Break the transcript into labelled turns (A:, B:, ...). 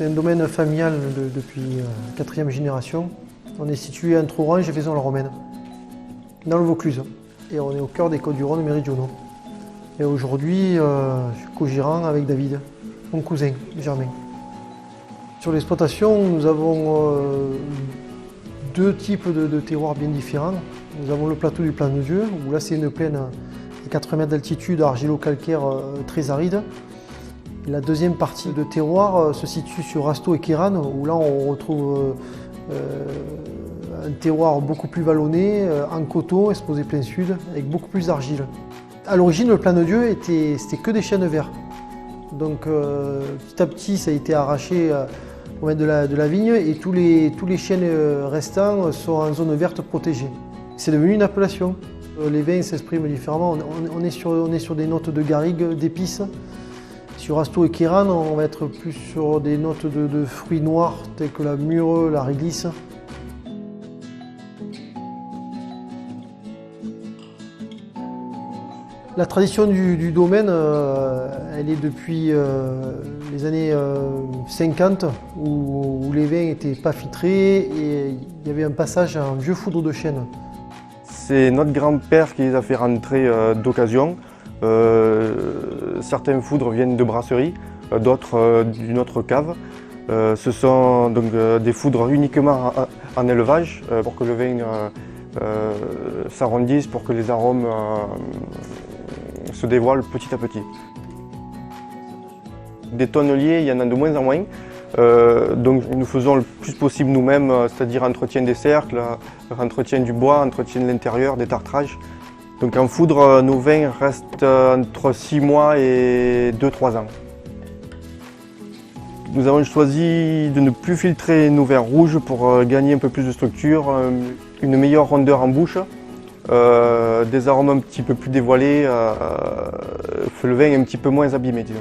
A: C'est un domaine familial depuis la 4e génération. On est situé entre Orange et Vaison-la-Romaine, dans le Vaucluse. Et on est au cœur des Côtes-du-Rhône méridionaux. Et aujourd'hui, je suis co-gérant avec David, mon cousin Germain. Sur l'exploitation, nous avons deux types de terroirs bien différents. Nous avons le plateau du Plan-de-Dieu, où là c'est une plaine à 80 mètres d'altitude, argilo-calcaire très aride. La deuxième partie de terroir se situe sur Rasteau et Kéran, où là on retrouve un terroir beaucoup plus vallonné, en coteau, exposé plein sud, avec beaucoup plus d'argile. À l'origine, le Plan-de-Dieu, c'était que des chênes verts. Donc petit à petit, ça a été arraché pour mettre de la vigne et tous les chênes restants sont en zone verte protégée. C'est devenu une appellation. Les vins s'expriment différemment. On est sur des notes de garrigue, d'épices. Sur Rasteau et Kéran, on va être plus sur des notes de fruits noirs tels que la mûre, la réglisse. La tradition du domaine, elle est depuis les années 50 où les vins n'étaient pas filtrés et il y avait un passage à un vieux foudre de chêne.
B: C'est notre grand-père qui les a fait rentrer d'occasion. Certains foudres viennent de brasseries, d'autres d'une autre cave. Ce sont donc des foudres uniquement en élevage pour que le vin s'arrondisse, pour que les arômes se dévoilent petit à petit. Des tonneliers, il y en a de moins en moins. Donc nous faisons le plus possible nous-mêmes, c'est-à-dire entretien des cercles, entretien du bois, entretien de l'intérieur, des tartrages. Donc en foudre, nos vins restent entre 6 mois et 2-3 ans. Nous avons choisi de ne plus filtrer nos vins rouges pour gagner un peu plus de structure, une meilleure rondeur en bouche, des arômes un petit peu plus dévoilés, le vin est un petit peu moins abîmé, disons.